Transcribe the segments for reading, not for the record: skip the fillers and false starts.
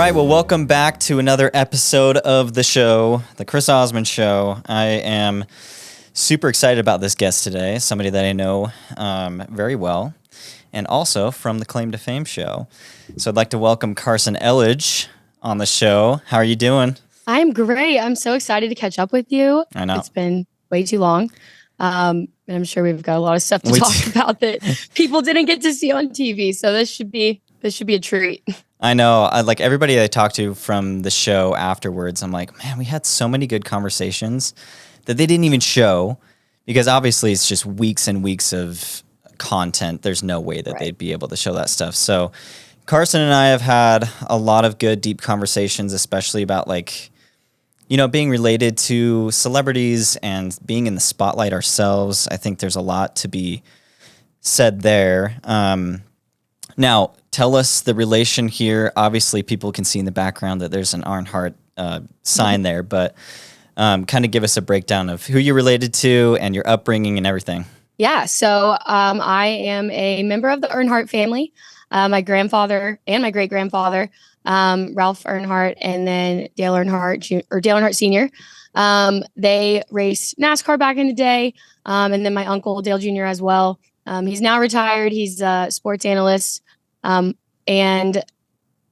right, well, welcome back to another episode of the show, The Chris Osmond Show. I am super excited about this guest today, somebody that I know very well, and also from the Claim to Fame show. So I'd like to welcome Karsyn Elledge on the show. How are you doing? I'm great. I'm so excited to catch up with you. I know. It's been way too long. And I'm sure we've got a lot of stuff to talk about that people didn't get to see on TV. So this should be a treat. I know. Like everybody I talked to from the show afterwards, I'm like, man, we had so many good conversations that they didn't even show because obviously it's just weeks and weeks of content. There's no way that they'd be able to show that stuff. So Karsyn and I have had a lot of good, deep conversations, especially about like, you know, being related to celebrities and being in the spotlight ourselves. I think there's a lot to be said there. Now, tell us the relation here. Obviously, people can see in the background that there's an Earnhardt sign there, but kind of give us a breakdown of who you're related to and your upbringing and everything. Yeah, so I am a member of the Earnhardt family. My grandfather and my great-grandfather, Ralph Earnhardt, and then Dale Earnhardt Dale Earnhardt Sr. They raced NASCAR back in the day, and then my uncle Dale Jr. as well. He's now retired. He's a sports analyst. And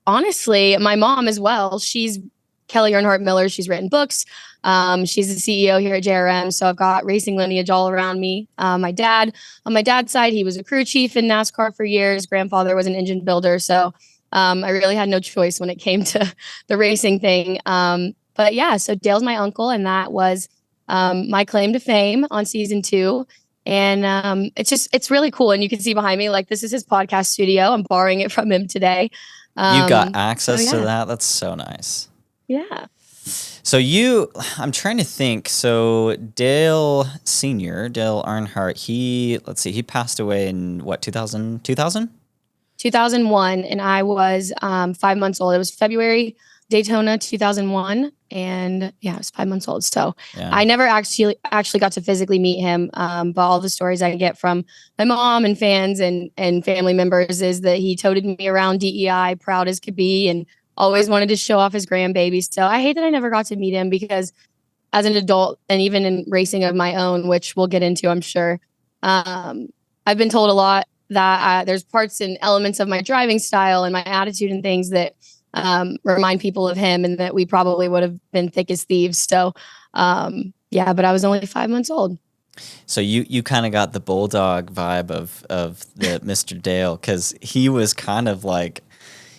honestly, my mom as well, she's Kelly Earnhardt Miller. She's written books. She's the CEO here at JRM. So I've got racing lineage all around me. My dad, on my dad's side, he was a crew chief in NASCAR for years. Grandfather was an engine builder. So I really had no choice when it came to the racing thing. But yeah, so Dale's my uncle, and that was my claim to fame on season 2. And it's really cool. And you can see behind me, like, this is his podcast studio. I'm borrowing it from him today. You got access to that? That's so nice. Yeah. So I'm trying to think. So Dale Sr., Dale Earnhardt, he passed away in what, 2000? 2001. And I was 5 months old. It was February, Daytona 2001. And yeah, I was 5 months old. So yeah. I never actually got to physically meet him. But all the stories I get from my mom and fans and family members is that he toted me around DEI, proud as could be, and always wanted to show off his grandbaby. So I hate that I never got to meet him because as an adult and even in racing of my own, which we'll get into, I'm sure, I've been told a lot that there's parts and elements of my driving style and my attitude and things that remind people of him, and that we probably would have been thick as thieves. So, yeah, but I was only 5 months old. So you kind of got the bulldog vibe of the Mr. Dale, because he was kind of like,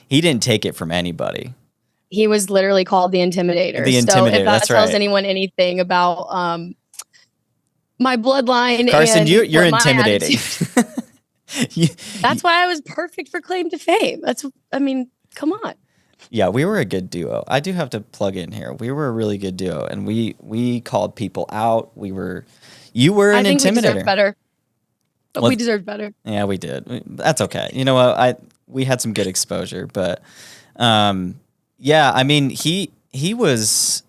he didn't take it from anybody. He was literally called the Intimidator. The Intimidator, so if that that's tells right. anyone anything about my bloodline, Karsyn, and you're intimidating. That's why I was perfect for claim to fame. Come on. Yeah, we were a good duo. I do have to plug in here. We were a really good duo, and we called people out. You were an intimidator. We deserved better. We deserved better. Yeah, we did. That's okay. You know what? We had some good exposure, but yeah, I mean, he was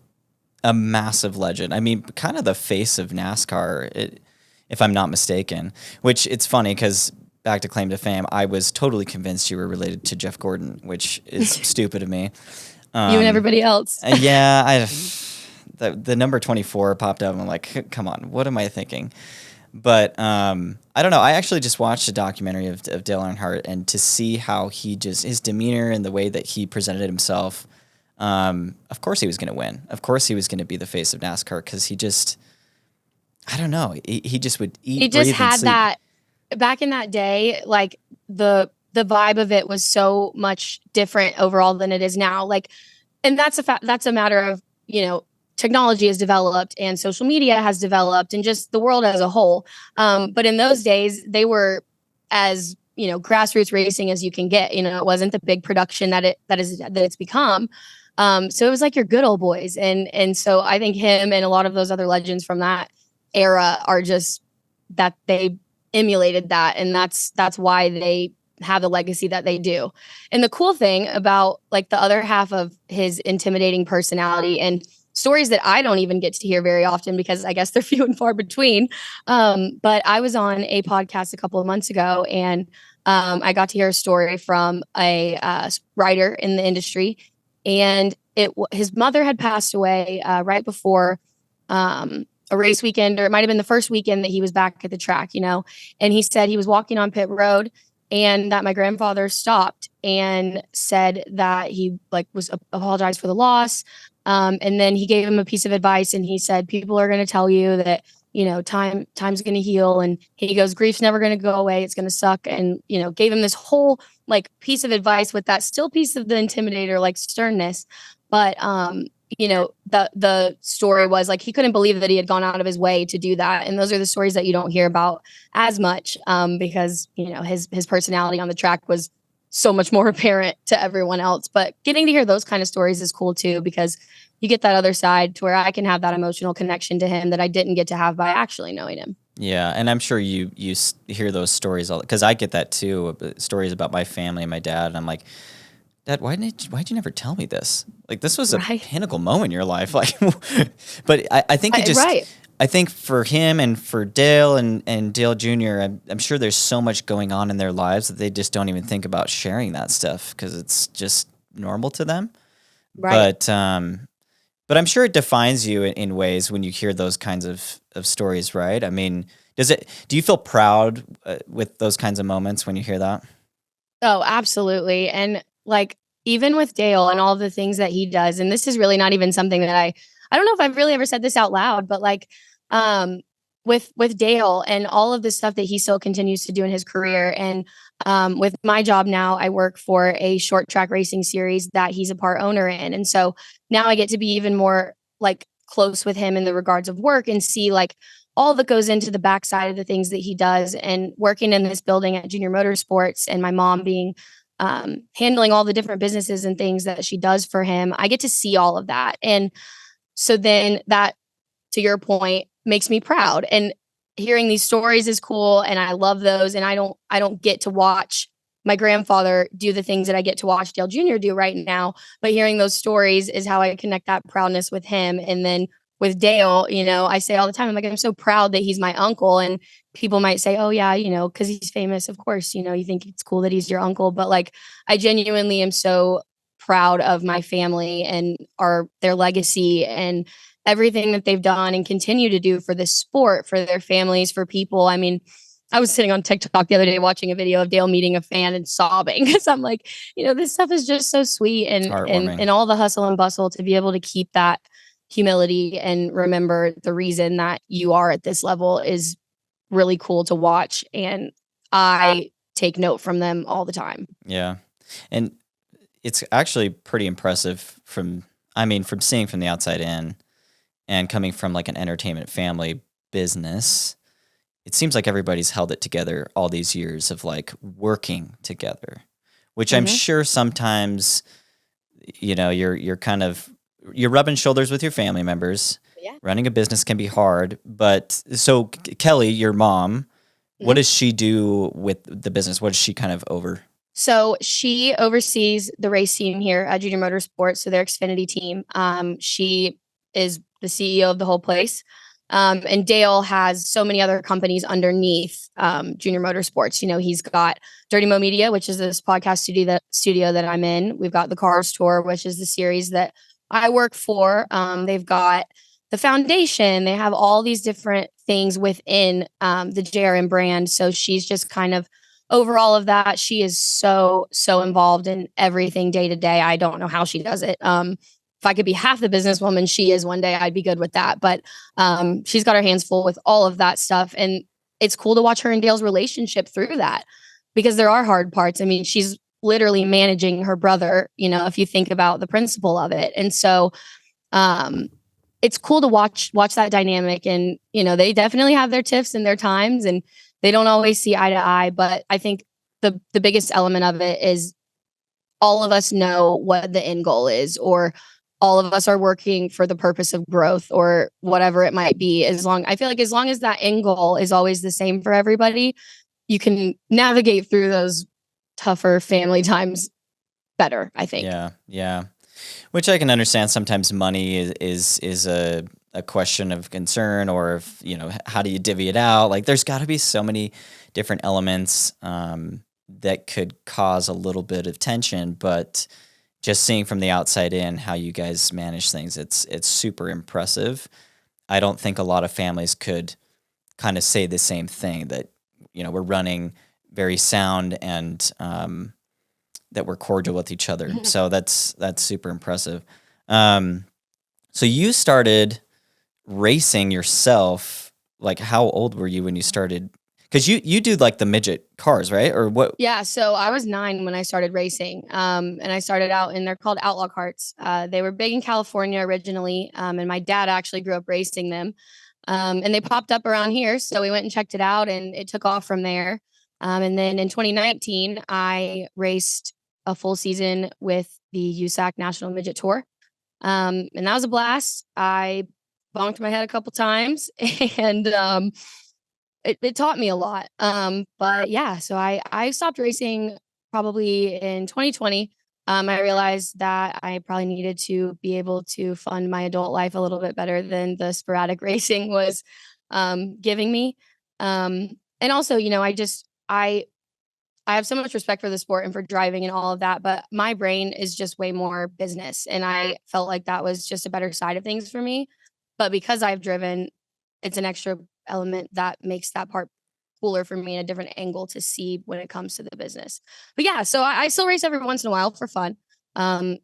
a massive legend. I mean, kind of the face of NASCAR, if I'm not mistaken. Which it's funny because back to claim to fame, I was totally convinced you were related to Jeff Gordon, which is stupid of me. You and everybody else. Yeah, the number 24 popped up, and I'm like, come on, what am I thinking? But I don't know. I actually just watched a documentary of Dale Earnhardt, and to see how his demeanor and the way that he presented himself, of course he was going to win. Of course he was going to be the face of NASCAR, because he just, I don't know. He just would eat, he just breathe, had and sleep. that back in that day. Like the vibe of it was so much different overall than it is now. Like, and that's a matter of, technology has developed and social media has developed and just the world as a whole. But in those days, they were as, grassroots racing as you can get. It wasn't the big production that it's become. So it was like your good old boys. And so I think him and a lot of those other legends from that era are just that they emulated that. And that's why they have the legacy that they do. And the cool thing about like the other half of his intimidating personality and stories that I don't even get to hear very often because I guess they're few and far between. But I was on a podcast a couple of months ago, and I got to hear a story from a writer in the industry. and his mother had passed away right before a race weekend, or it might have been the first weekend that he was back at the track, and he said he was walking on pit road and that my grandfather stopped and said that he was apologized for the loss. And then he gave him a piece of advice, and he said, people are going to tell you that, time's going to heal. And he goes, grief's never going to go away. It's going to suck. And, gave him this whole piece of advice with that still piece of the intimidator, sternness. But, the story was he couldn't believe that he had gone out of his way to do that. And those are the stories that you don't hear about as much, because, his personality on the track was so much more apparent to everyone else. But getting to hear those kind of stories is cool too, because you get that other side to where I can have that emotional connection to him that I didn't get to have by actually knowing him. Yeah, and I'm sure you hear those stories all, because I get that too, stories about my family and my dad, and I'm like, Dad, why'd you never tell me this? This was a pinnacle moment in your life. But I think it just, I think for him and for Dale and Dale Jr., I'm sure there's so much going on in their lives that they just don't even think about sharing that stuff because it's just normal to them. Right. But I'm sure it defines you in ways when you hear those kinds of stories, right? I mean, do you feel proud with those kinds of moments when you hear that? Oh, absolutely. And even with Dale and all the things that he does, and this is really not even something that I don't know if I've really ever said this out loud, but with Dale and all of the stuff that he still continues to do in his career. And with my job now, I work for a short track racing series that he's a part owner in. And so now I get to be even more close with him in the regards of work and see all that goes into the backside of the things that he does, and working in this building at Junior Motorsports, and my mom being handling all the different businesses and things that she does for him. I get to see all of that. And so then that, to your point, makes me proud. And hearing these stories is cool, and I love those. And I don't get to watch my grandfather do the things that I get to watch Dale Jr. do right now, but hearing those stories is how I connect that proudness with him. And then with Dale, I say all the time, I'm so proud that he's my uncle. And people might say, oh yeah, because he's famous, of course, you think it's cool that he's your uncle, but I genuinely am so proud of my family and their legacy and everything that they've done and continue to do for this sport, for their families, for people. I mean, I was sitting on TikTok the other day watching a video of Dale meeting a fan and sobbing because I'm this stuff is just so sweet, and all the hustle and bustle to be able to keep that humility and remember the reason that you are at this level is really cool to watch. And I take note from them all the time. Yeah. And it's actually pretty impressive from seeing from the outside in and coming from an entertainment family business. It seems like everybody's held it together all these years of working together, which I'm sure sometimes, you're rubbing shoulders with your family members. Yeah. Running a business can be hard. But so Kelly, your mom, what does she do with the business? What does she kind of over? So she oversees the race team here at Junior Motorsports, so their Xfinity team. She is the CEO of the whole place. And Dale has so many other companies underneath Junior Motorsports. He's got Dirty Mo Media, which is this podcast studio that I'm in. We've got the Cars Tour, which is the series that I work for. They've got the foundation. They have all these different things within the JRM brand. So she's just kind of over all of that. She is so involved in everything day to day. I don't know how she does it. If I could be half the businesswoman she is one day, I'd be good with that. But she's got her hands full with all of that stuff. And it's cool to watch her and Dale's relationship through that, because there are hard parts. I mean, she's literally managing her brother, if you think about the principle of it. And so it's cool to watch that dynamic. And, they definitely have their tiffs and their times, and they don't always see eye to eye. But I think the biggest element of it is all of us know what the end goal is, or all of us are working for the purpose of growth or whatever it might be. I feel like as long as that end goal is always the same for everybody, you can navigate through those tougher family times better, I think. Yeah. Which I can understand. Sometimes money is a question of concern, or if, how do you divvy it out? There's got to be so many different elements that could cause a little bit of tension. But just seeing from the outside in how you guys manage things, it's super impressive. I don't think a lot of families could kind of say the same thing, that, we're running very sound and that we're cordial with each other. So that's super impressive. So you started racing yourself. Like, how old were you when you started? Because you do like the midget cars, right? Or what? Yeah, so I was 9 when I started racing, and I started out they're called outlaw carts. They were big in California originally, and my dad actually grew up racing them, and they popped up around here, so we went and checked it out, and it took off from there. And then in 2019, I raced a full season with the USAC National Midget Tour, and that was a blast. I bonked my head a couple times, and it taught me a lot. But yeah, so I stopped racing probably in 2020. I realized that I probably needed to be able to fund my adult life a little bit better than the sporadic racing was giving me. And also, I have so much respect for the sport and for driving and all of that, but my brain is just way more business. And I felt like that was just a better side of things for me. But because I've driven, it's an extra element that makes that part cooler for me and a different angle to see when it comes to the business. But yeah, so I still race every once in a while for fun. The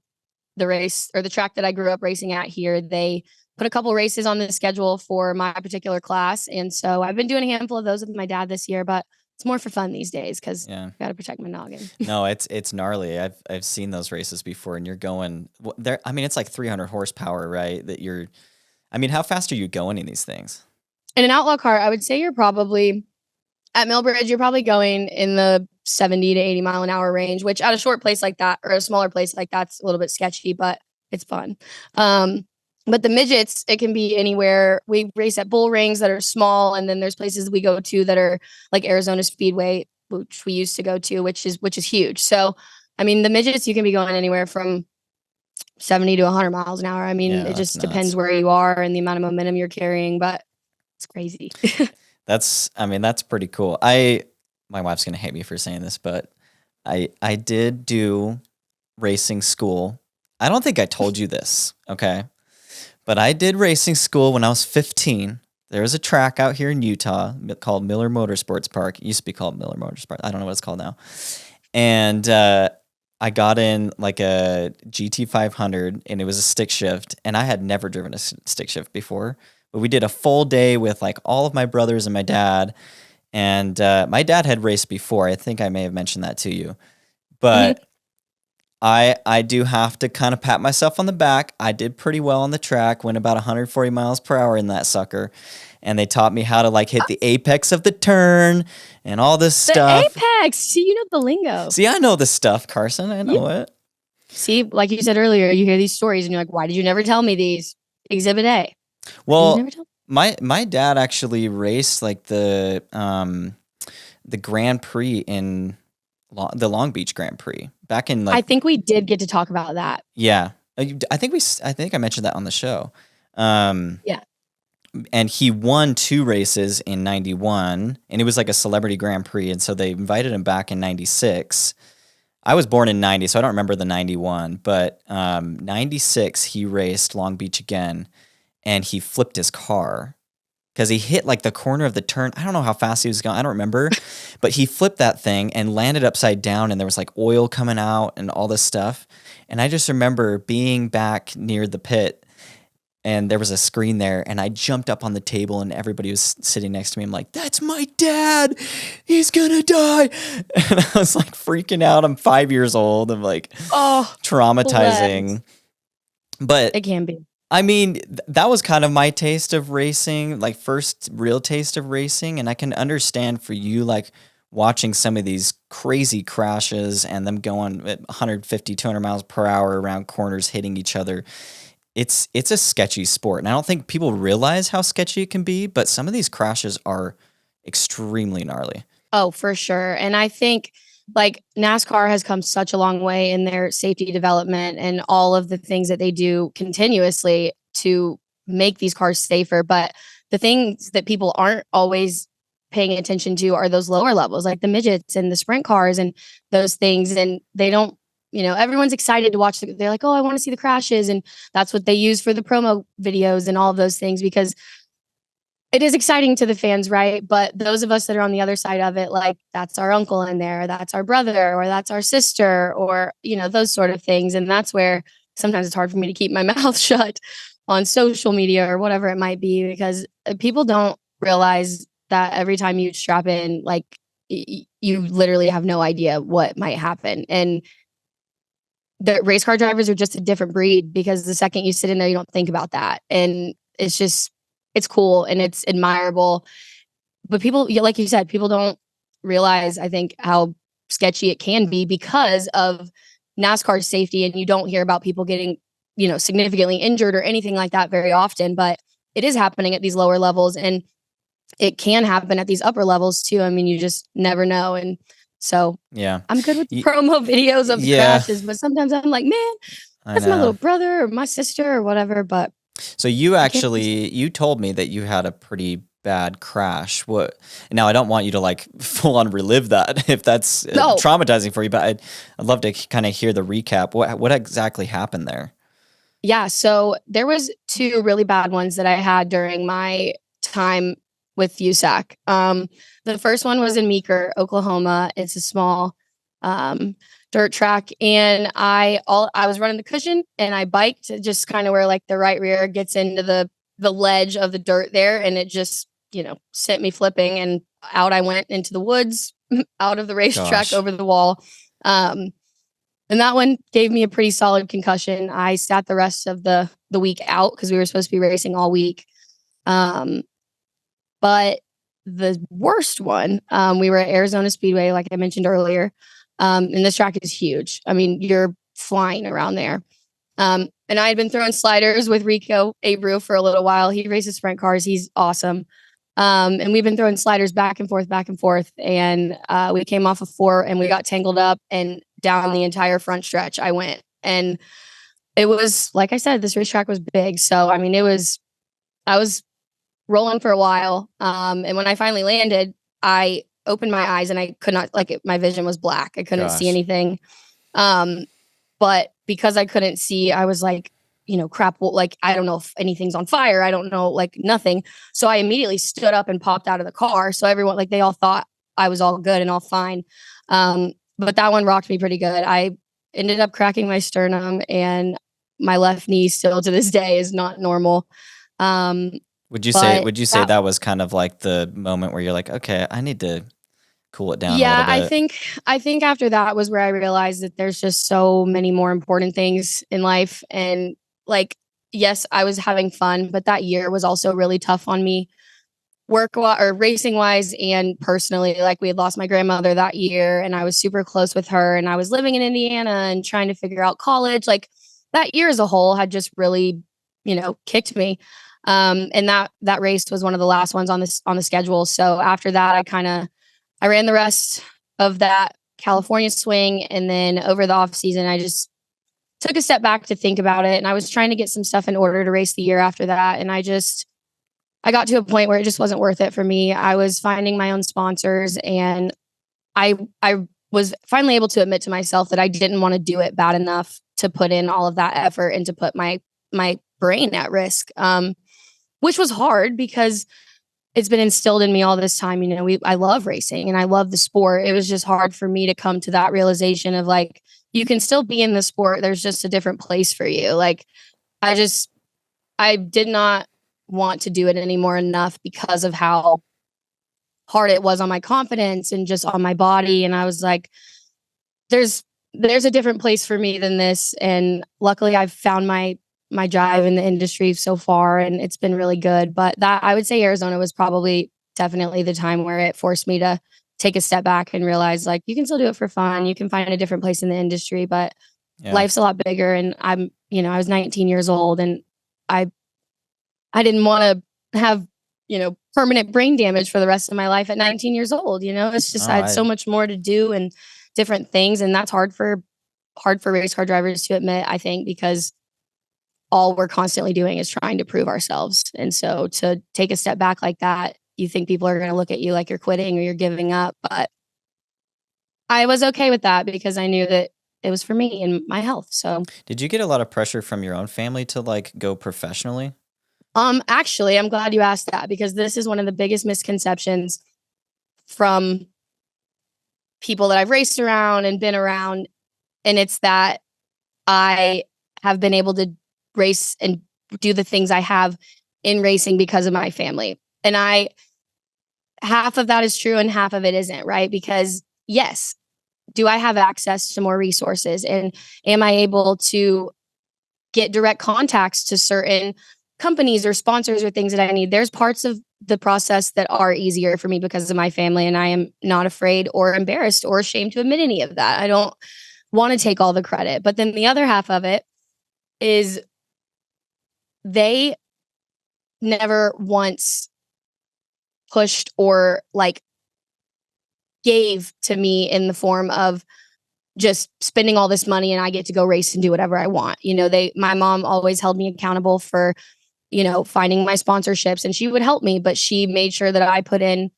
race or the track that I grew up racing at here, they put a couple races on the schedule for my particular class. And so I've been doing a handful of those with my dad this year, but it's more for fun these days because I got to protect my noggin. No, it's gnarly. I've seen those races before, and you're going there. I mean, it's like 300 horsepower, right? How fast are you going in these things? In an outlaw car, I would say you're probably at Millbridge, you're probably going in the 70 to 80 mile an hour range, which at a short place like that or a smaller place like that's a little bit sketchy, but it's fun. But the midgets, it can be anywhere. We race at bull rings that are small, and then there's places we go to that are like Arizona Speedway, which we used to go to, which is huge. So, the midgets, you can be going anywhere from 70 to 100 miles an hour. It just depends where you are and the amount of momentum you're carrying, but it's crazy. That's pretty cool. My wife's gonna hate me for saying this, but I did do racing school. I don't think I told you this, okay? But I did racing school when I was 15. There was a track out here in Utah called Miller Motorsports Park. It used to be called Miller Motorsports. I don't know what it's called now. And I got in like a GT 500, and it was a stick shift. And I had never driven a stick shift before. But we did a full day with like all of my brothers and my dad. And my dad had raced before. I think I may have mentioned that to you. But I do have to kind of pat myself on the back. I did pretty well on the track, went about 140 miles per hour in that sucker. And they taught me how to like hit the apex of the turn and all this stuff. The apex. See, you know the lingo. See, I know the stuff, Karsyn. I know it. See, like you said earlier, you hear these stories and you're like, why did you never tell me these? Exhibit A. Well, my dad actually raced like the Grand Prix in the Long Beach Grand Prix back in like. I think we did get to talk about that. Yeah, I think I mentioned that on the show. Yeah. And he won 2 races in 91, and it was like a celebrity Grand Prix, and so they invited him back in 96. I was born in 90, so I don't remember the 91, but 96 he raced Long Beach again, and he flipped his car because he hit like the corner of the turn. I don't know how fast he was going. I don't remember, but he flipped that thing and landed upside down, and there was like oil coming out and all this stuff. And I just remember being back near the pit, and there was a screen there, and I jumped up on the table, and everybody was sitting next to me. I'm like, that's my dad. He's gonna die. And I was like freaking out. I'm 5 years old. I'm like, traumatizing. But it can be. That was kind of my taste of racing, like first real taste of racing. And I can understand for you, like watching some of these crazy crashes and them going at 150, 200 miles per hour around corners, hitting each other. It's a sketchy sport. And I don't think people realize how sketchy it can be, but some of these crashes are extremely gnarly. Oh, for sure. And I think like NASCAR has come such a long way in their safety development and all of the things that they do continuously to make these cars safer. But the things that people aren't always paying attention to are those lower levels, like the midgets and the sprint cars and those things. And they don't everyone's excited to watch. They're like, oh, I want to see the crashes. And that's what they use for the promo videos and all of those things, because it is exciting to the fans, right? But those of us that are on the other side of it, like that's our uncle in there, that's our brother, or that's our sister, or, those sort of things. And that's where sometimes it's hard for me to keep my mouth shut on social media or whatever it might be, because people don't realize that every time you strap in, like you literally have no idea what might happen. And the race car drivers are just a different breed, because the second you sit in there, you don't think about that. And it's cool and it's admirable. But people, like you said, people don't realize, I think, how sketchy it can be because of NASCAR safety. And you don't hear about people getting, significantly injured or anything like that very often. But it is happening at these lower levels, and it can happen at these upper levels too. I mean, you just never know. And so Yeah, I'm good with promo videos of the crashes, but sometimes I'm like, man, that's my little brother or my sister or whatever. But so you told me that you had a pretty bad crash. Now I don't want you to like full on relive that if that's traumatizing for you, but I'd love to kind of hear the recap. What exactly happened there? Yeah, so there was 2 really bad ones that I had during my time with USAC. The first one was in Meeker, Oklahoma. It's a small dirt track, and I was running the cushion, and I biked just kind of where like the right rear gets into the ledge of the dirt there, and it just sent me flipping, and out I went into the woods, out of the racetrack, over the wall. And that one gave me a pretty solid concussion. I sat the rest of the week out because we were supposed to be racing all week. But the worst one, we were at Arizona Speedway, like I mentioned earlier. And this track is huge. I mean, you're flying around there. And I had been throwing sliders with Rico Abreu for a little while. He races sprint cars. He's awesome. And we've been throwing sliders back and forth. And we came off of 4 and we got tangled up, and down the entire front stretch I went. And it was, like I said, this racetrack was big. So, I mean, I was rolling for a while. And when I finally landed, I opened my eyes and I could not, my vision was black. I couldn't see anything. But because I couldn't see, I was like, crap, like, I don't know if anything's on fire. I don't know, like nothing. So I immediately stood up and popped out of the car. So everyone, like, they all thought I was all good and all fine. But that one rocked me pretty good. I ended up cracking my sternum, and my left knee still to this day is not normal. Would you say that was kind of like the moment where you're like, okay, I need to cool it down a little bit? I think after that was where I realized that there's just so many more important things in life. And like, yes, I was having fun, but that year was also really tough on me, racing wise and personally. Like, we had lost my grandmother that year, and I was super close with her, and I was living in Indiana and trying to figure out college. Like, that year as a whole had just really, kicked me. And that race was one of the last ones on the schedule. So after that, I ran the rest of that California swing. And then over the off season, I just took a step back to think about it. And I was trying to get some stuff in order to race the year after that. And I got to a point where it just wasn't worth it for me. I was finding my own sponsors, and I was finally able to admit to myself that I didn't want to do it bad enough to put in all of that effort and to put my brain at risk. Which was hard because it's been instilled in me all this time. I love racing and I love the sport. It was just hard for me to come to that realization of, like, you can still be in the sport. There's just a different place for you. Like, I did not want to do it anymore enough because of how hard it was on my confidence and just on my body. And I was like, there's a different place for me than this. And luckily I've found my drive in the industry so far, and it's been really good. But that, I would say, Arizona was probably definitely the time where it forced me to take a step back and realize, like, you can still do it for fun. You can find a different place in the industry, but life's a lot bigger. And I was 19 years old, and I didn't want to have, permanent brain damage for the rest of my life at 19 years old. It's just, I had so much more to do and different things. And that's hard for race car drivers to admit, I think, because all we're constantly doing is trying to prove ourselves. And so to take a step back like that, you think people are going to look at you like you're quitting or you're giving up. But I was okay with that because I knew that it was for me and my health. So, Did you get a lot of pressure from your own family to like go professionally? actually, I'm glad you asked that because this is one of the biggest misconceptions from people that I've raced around and been around. And it's that I have been able to race and do the things I have in racing because of my family. And half of that is true and half of it isn't, right? Because yes, do I have access to more resources? And am I able to get direct contacts to certain companies or sponsors or things that I need? There's parts of the process that are easier for me because of my family. And I am not afraid or embarrassed or ashamed to admit any of that. I don't want to take all the credit. But then the other half of it is they never once pushed or like gave to me in the form of just spending all this money and I get to go race and do whatever I want. My mom always held me accountable for, finding my sponsorships, and she would help me, but she made sure that I put in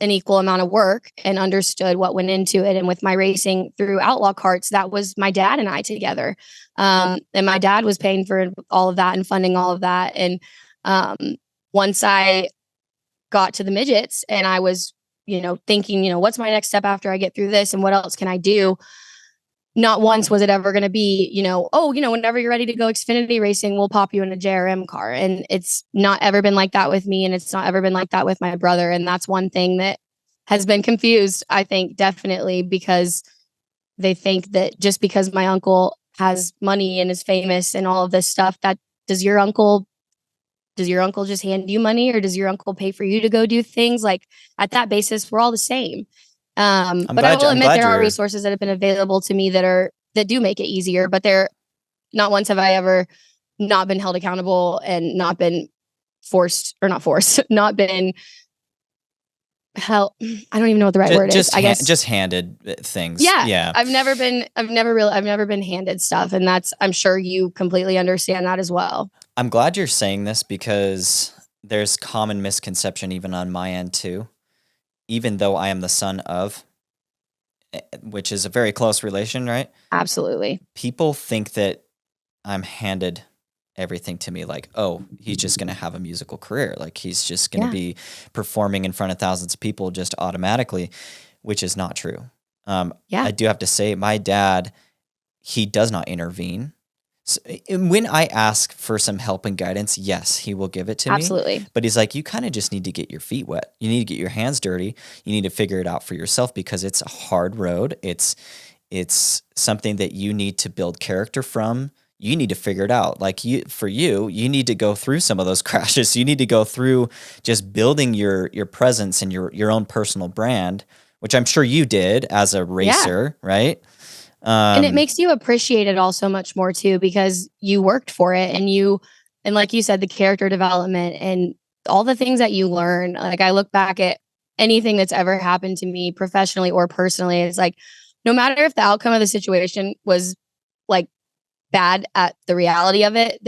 an equal amount of work and understood what went into it. And with my racing through Outlaw Carts, that was my dad and I together. And my dad was paying for all of that and funding all of that. And once I got to the midgets and I was, thinking, what's my next step after I get through this and what else can I do? Not once was it ever going to be, whenever you're ready to go Xfinity racing, we'll pop you in a JRM car. And it's not ever been like that with me. And it's not ever been like that with my brother. And that's one thing that has been confused, I think, definitely, because they think that just because my uncle has money and is famous and all of this stuff, that does your uncle just hand you money, or does your uncle pay for you to go do things? Like, at that basis, we're all the same. But I will admit there are resources that have been available to me that do make it easier, but not once have I ever not been held accountable and not been not been held. I don't even know what the right word is. I guess just handed things. Yeah. Yeah. I've never been handed stuff. And I'm sure you completely understand that as well. I'm glad you're saying this because there's common misconception even on my end too. Even though I am the son of, which is a very close relation, right? Absolutely. People think that I'm handed everything to me, like, oh, he's just going to have a musical career. Like, he's just going to be performing in front of thousands of people just automatically, which is not true. I do have to say, my dad, he does not intervene. So, when I ask for some help and guidance, yes, he will give it to me. Absolutely. But he's like, you kind of just need to get your feet wet. You need to get your hands dirty. You need to figure it out for yourself because it's a hard road. It's something that you need to build character from. You need to figure it out. Like you need to go through some of those crashes. You need to go through just building your presence and your own personal brand, which I'm sure you did as a racer, right? And it makes you appreciate it all so much more too, because you worked for it and like you said, the character development and all the things that you learn. Like, I look back at anything that's ever happened to me professionally or personally. It's like, no matter if the outcome of the situation was like bad at the reality of it,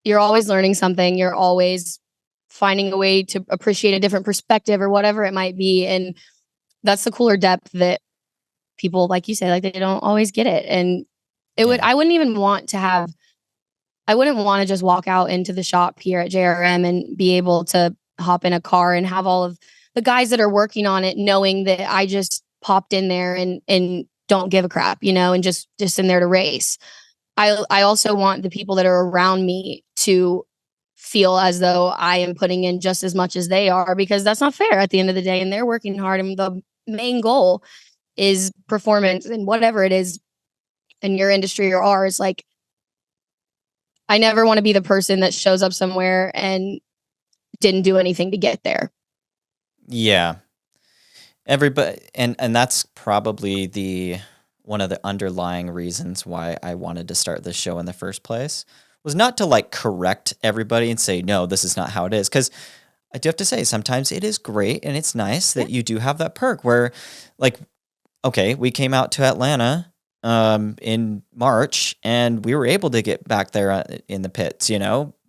you're always learning something. You're always finding a way to appreciate a different perspective or whatever it might be. And that's the cooler depth that people, like you say, like, they don't always get it. And I wouldn't want to just walk out into the shop here at JRM and be able to hop in a car and have all of the guys that are working on it knowing that I just popped in there and don't give a crap, and just in there to race. I also want the people that are around me to feel as though I am putting in just as much as they are, because that's not fair at the end of the day. And they're working hard. And the main goal is performance, and whatever it is in your industry or ours. Like, I never want to be the person that shows up somewhere and didn't do anything to get there. Yeah. Everybody, and that's probably one of the underlying reasons why I wanted to start this show in the first place, was not to like correct everybody and say, no, this is not how it is. Because I do have to say, sometimes it is great and it's nice that you do have that perk where, like, okay, we came out to Atlanta in March and we were able to get back there in the pits,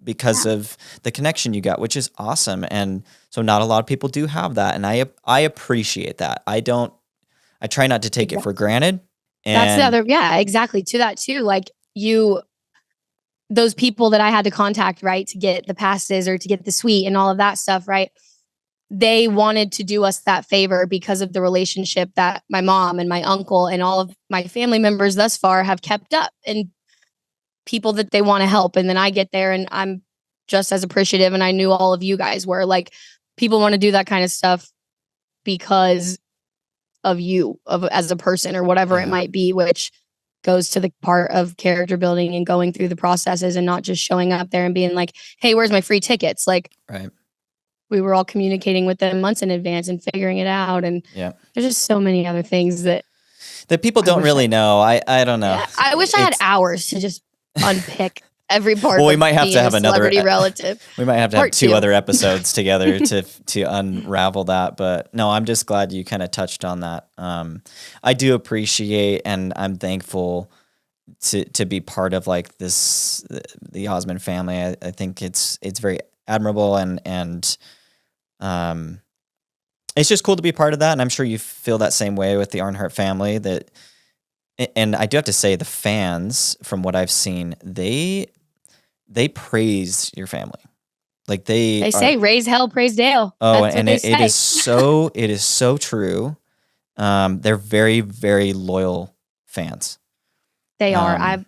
because of the connection you got, which is awesome. And so not a lot of people do have that. And I appreciate that. I don't I try not to take it for granted. And that's the other, yeah, exactly. To that too, like those people that I had to contact, right, to get the passes or to get the suite and all of that stuff, right? They wanted to do us that favor because of the relationship that my mom and my uncle and all of my family members thus far have kept up, and people that they want to help. And then I get there and I'm just as appreciative. And I knew all of you guys were like, people want to do that kind of stuff because of you, as a person or whatever it might be, which goes to the part of character building and going through the processes and not just showing up there and being like, hey, where's my free tickets? Like, we were all communicating with them months in advance and figuring it out. And there's just so many other things that people don't really know. I don't know. Yeah, I wish I had hours to just unpick every part. Well, we might have to have another relative. We might have to have two other episodes together to unravel that. But no, I'm just glad you kind of touched on that. I do appreciate, and I'm thankful to be part of like this, the Osmond family. I think it's very admirable, and it's just cool to be part of that. And I'm sure you feel that same way with the Earnhardt family. And I do have to say, the fans, from what I've seen, they praise your family. Like they say, raise hell, praise Dale. Oh, and it is so true. They're very, very loyal fans. They are.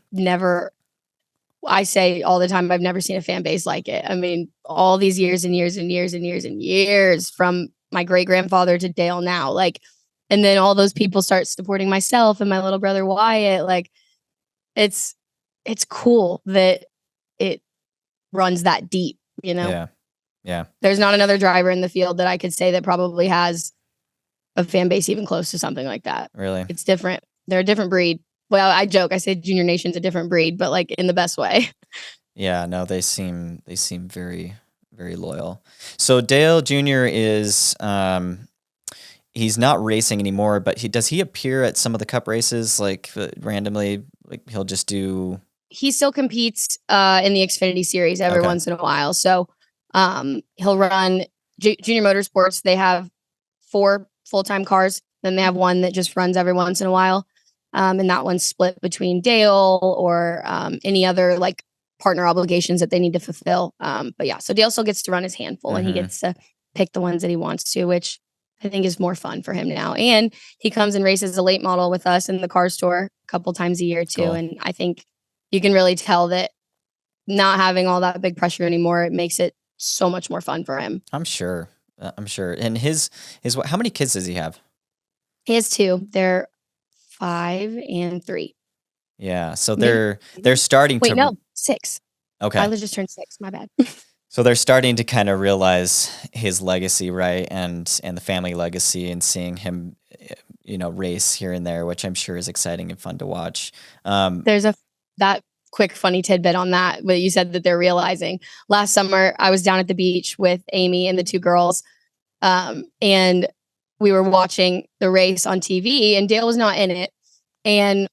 I say all the time, I've never seen a fan base like it. I mean, all these years and years and years and years and years, from my great grandfather to Dale now, like, and then all those people start supporting myself and my little brother Wyatt. Like, it's cool that it runs that deep, you know? Yeah. There's not another driver in the field that I could say that probably has a fan base even close to something like that. Really? It's different. They're a different breed. Well, I joke, I say Junior Nation's a different breed, but like in the best way. Yeah, no, they seem very, very loyal. So Dale Jr. is, he's not racing anymore, but does he appear at some of the Cup races, like randomly? Like he'll just do. He still competes in the Xfinity Series every once in a while. So he'll run Junior Motorsports. They have 4 full-time cars. Then they have one that just runs every once in a while. And that one's split between Dale or any other like partner obligations that they need to fulfill. But yeah, so Dale still gets to run his handful and he gets to pick the ones that he wants to, which I think is more fun for him now. And he comes and races a late model with us in the car store a couple times a year too. Cool. And I think you can really tell that not having all that big pressure anymore, it makes it so much more fun for him. I'm sure. And his how many kids does he have? He has 2. They're 5 and 3. Yeah. So they're starting to. Wait, no, 6. Okay. Lila just turned 6. My bad. So they're starting to kind of realize his legacy, right? And the family legacy, and seeing him, race here and there, which I'm sure is exciting and fun to watch. There's that quick funny tidbit on that, but you said that they're realizing. Last summer, I was down at the beach with Amy and the 2 girls, and we were watching the race on TV, and Dale was not in it. And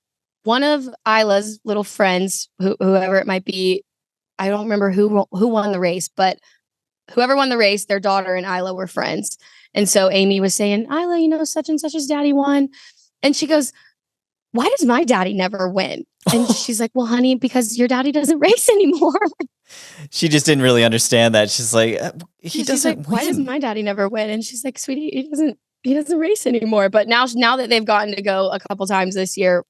one of Isla's little friends, whoever it might be, I don't remember who won the race, but whoever won the race, their daughter and Isla were friends. And so Amy was saying, Isla, such and such's daddy won. And she goes, why does my daddy never win? And she's like, well, honey, because your daddy doesn't race anymore. She just didn't really understand that. She's like, he doesn't win. Why does my daddy never win? And she's like, sweetie, he doesn't race anymore. But now that they've gotten to go a couple times this year,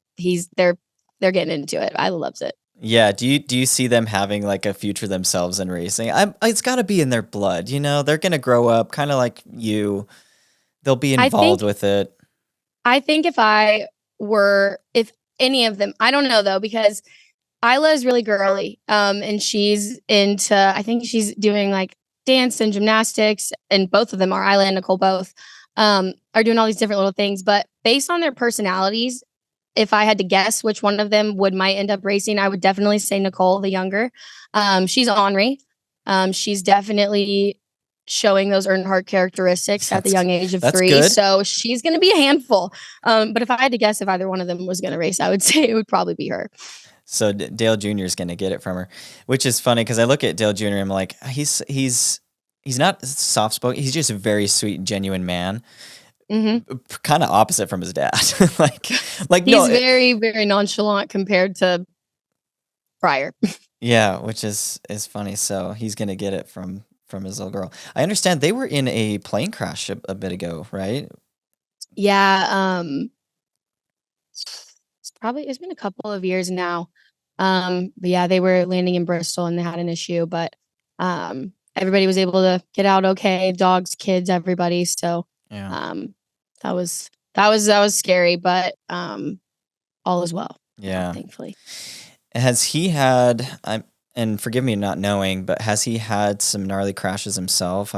they're getting into it. Isla loves it. Yeah. Do you see them having like a future themselves in racing? It's got to be in their blood. They're going to grow up kind of like you. They'll be involved with it. I think if any of them, I don't know though, because Isla is really girly. And she's into, I think she's doing like dance and gymnastics, and both of them are, Isla and Nicole both, are doing all these different little things. But based on their personalities, if I had to guess which one of them might end up racing, I would definitely say Nicole, the younger. She's ornery. She's definitely showing those Earnhardt characteristics at the young age of 3. Good. So she's going to be a handful. But if I had to guess if either one of them was going to race, I would say it would probably be her. So Dale Jr. is going to get it from her, which is funny because I look at Dale Jr. and I'm like, he's not soft spoken. He's just a very sweet and genuine man. kind of opposite from his dad. like He's no, very, very nonchalant compared to prior. yeah, which is funny. So he's gonna get it from his little girl. I understand they were in a plane crash a bit ago, right? Yeah. It's been a couple of years now. But yeah, they were landing in Bristol and they had an issue, but everybody was able to get out okay. Dogs, kids, everybody. So Yeah. that was scary, but all is well. Yeah. Thankfully. Has he had? And forgive me not knowing, but has he had some gnarly crashes himself?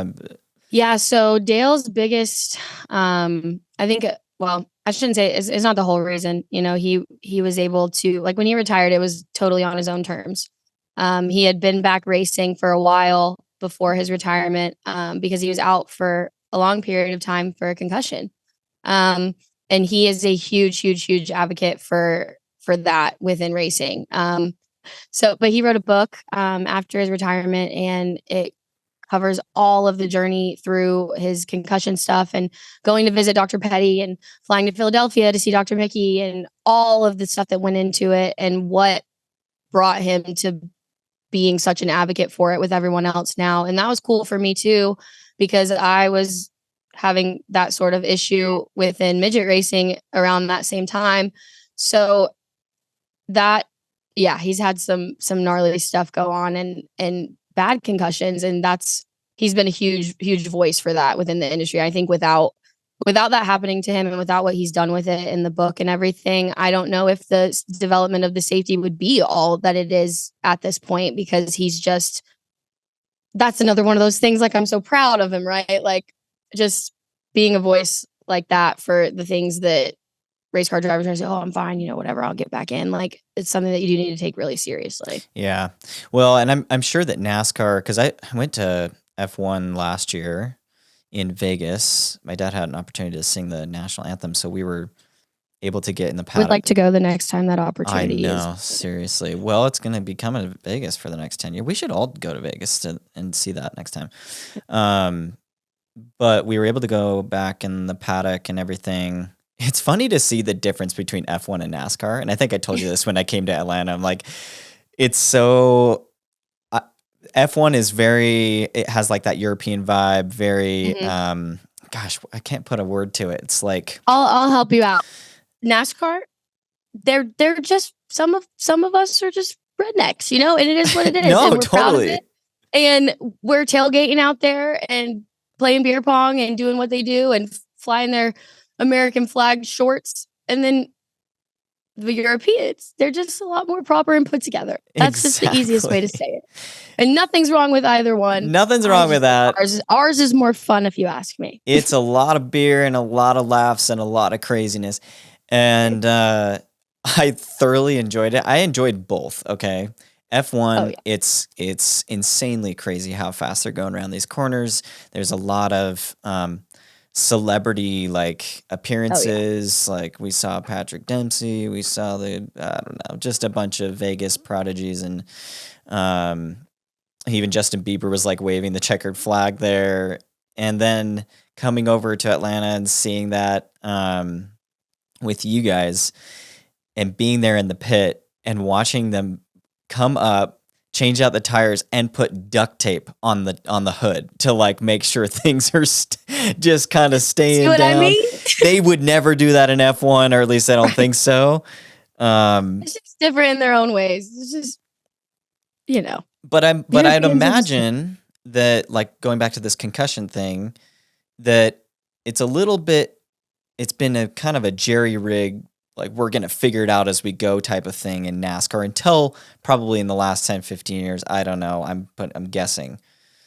Yeah. So Dale's biggest, I think. Well, I shouldn't say it's not the whole reason. You know, he was able to, like, when he retired, it was totally on his own terms. He had been back racing for a while before his retirement because he was out for a long period of time for a concussion. And he is a huge, huge, huge advocate for that within racing. But he wrote a book after his retirement, and it covers all of the journey through his concussion stuff and going to visit Dr. Petty and flying to Philadelphia to see Dr. Mickey and all of the stuff that went into it and what brought him to being such an advocate for it with everyone else now. And that was cool for me too, because I was having that sort of issue within midget racing around that same time. So that, yeah, he's had some gnarly stuff go on and bad concussions, and he's been a huge voice for that within the industry. I think without that happening to him and without what he's done with it in the book and everything, I don't know if the development of the safety would be all that it is at this point, because that's another one of those things. Like, I'm so proud of him, right? Like, just being a voice like that for the things that race car drivers are say, oh, I'm fine, whatever, I'll get back in. Like, it's something that you do need to take really seriously. Yeah. Well, and I'm sure that NASCAR, because I went to F1 last year in Vegas. My dad had an opportunity to sing the national anthem, so we were able to get in the paddock. Would like to go the next time that opportunity is. I know, seriously. Well, it's going to be coming to Vegas for the next 10 years. We should all go to Vegas and see that next time. But we were able to go back in the paddock and everything. It's funny to see the difference between F1 and NASCAR. And I think I told you this when I came to Atlanta. I'm like, it's so... F1 is it has like that European vibe, very, gosh, I can't put a word to it. It's like... I'll help you out. NASCAR, they're just, some of us are just rednecks, and it is what it is. No, and we're totally. Proud of it. And we're tailgating out there and playing beer pong and doing what they do and flying their American flag shorts. And then the Europeans, they're just a lot more proper and put together. That's just the easiest way to say it. And nothing's wrong with either one. Nothing's wrong with that. Ours is more fun, if you ask me. It's a lot of beer and a lot of laughs and a lot of craziness. And I thoroughly enjoyed it. I enjoyed both, okay? F1, it's insanely crazy how fast they're going around these corners. There's a lot of celebrity like appearances. Like, we saw Patrick Dempsey, we saw just a bunch of Vegas prodigies, and even Justin Bieber was like waving the checkered flag there. And then coming over to Atlanta and seeing that with you guys and being there in the pit and watching them come up, change out the tires, and put duct tape on the hood to like make sure things are just kind of staying down. I mean? They would never do that in F1, or at least I don't think so. It's just different in their own ways. It's just, But I'd imagine that, like, going back to this concussion thing, that it's been a kind of a jerry-rig, like, we're going to figure it out as we go type of thing in NASCAR until probably in the last 10, 15 years. I don't know. I'm guessing.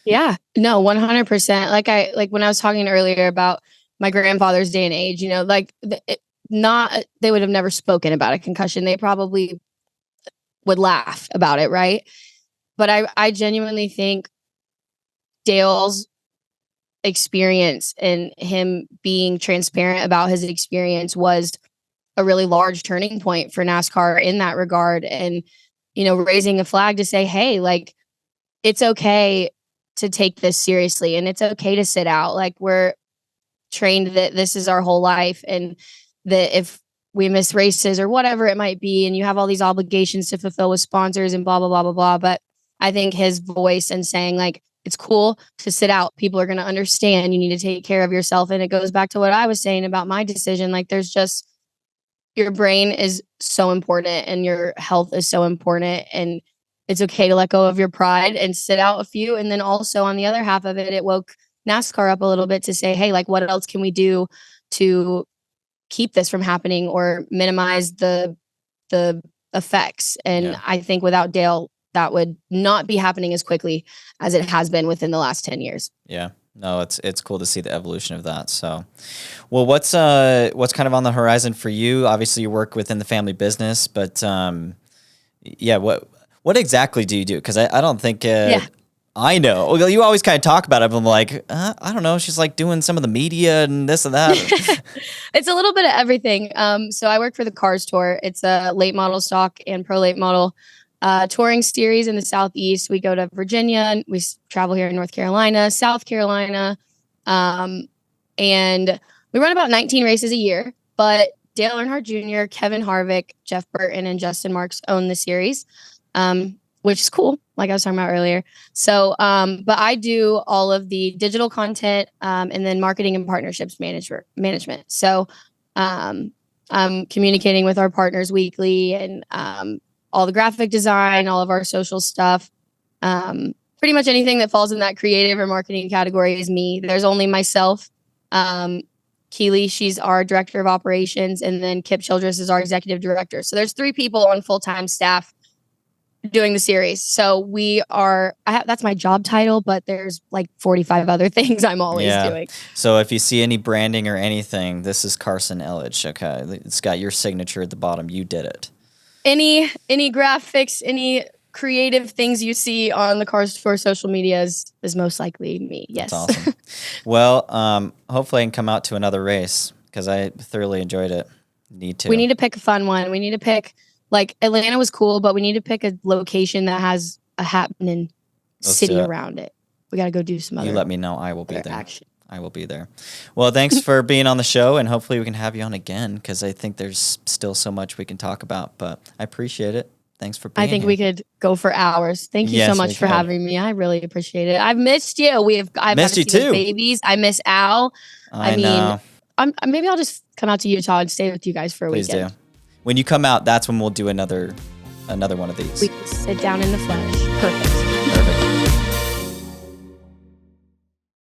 Yeah, no, 100%. Like when I was talking earlier about my grandfather's day and age, they would have never spoken about a concussion. They probably would laugh about it. Right. But I genuinely think Dale's experience and him being transparent about his experience was a really large turning point for NASCAR in that regard. And, raising a flag to say, hey, like, it's okay to take this seriously and it's okay to sit out. Like, we're trained that this is our whole life, and that if we miss races or whatever it might be, and you have all these obligations to fulfill with sponsors and blah, blah, blah, blah, blah. But I think his voice and saying like, it's cool to sit out. People are going to understand. You need to take care of yourself. And it goes back to what I was saying about my decision. Like there's just, your brain is so important and your health is so important. And it's okay to let go of your pride and sit out a few. And then also on the other half of it, it woke NASCAR up a little bit to say, hey, like what else can we do to keep this from happening or minimize the effects? And I think without Dale, that would not be happening as quickly as it has been within the last 10 years. Yeah. No, it's cool to see the evolution of that. So, well, what's kind of on the horizon for you? Obviously, you work within the family business, but yeah, what exactly do you do? Because I don't think I know. Well, you always kind of talk about it, but I'm like, I don't know. She's like doing some of the media and this and that. It's a little bit of everything. So I work for the Cars Tour. It's a late model stock and pro late model touring series in the Southeast. We go to Virginia and we travel here in North Carolina, South Carolina. And we run about 19 races a year, but Dale Earnhardt Jr., Kevin Harvick, Jeff Burton, and Justin Marks own the series, which is cool, like I was talking about earlier. So, but I do all of the digital content and then marketing and partnerships management. So I'm communicating with our partners weekly and all the graphic design, all of our social stuff. Pretty much anything that falls in that creative or marketing category is me. There's only myself. Keely, she's our director of operations, and then Kip Childress is our executive director. So there's 3 people on full-time staff doing the series. So that's my job title, but there's like 45 other things I'm always doing. So if you see any branding or anything, this is Karsyn Elledge. Okay. It's got your signature at the bottom. You did it. Any graphics, any creative things you see on the Cars Tour social media is most likely me. Yes. That's awesome. Well, hopefully I can come out to another race because I thoroughly enjoyed it. We need to pick a fun one. We need to pick, like, Atlanta was cool, but we need to pick a location that has a happening city around it. We got to go do some other. You let me know. I will be there. Action. I will be there. Well, thanks for being on the show, and hopefully we can have you on again because I think there's still so much we can talk about, but I appreciate it. Thanks for being here. We could go for hours. Thank you so much for having me. I really appreciate it. I've missed you. I've missed you too. Babies. I miss Al. I know. Maybe I'll just come out to Utah and stay with you guys for a weekend. Please do. When you come out, that's when we'll do another one of these. We can sit down in the flesh. Perfect.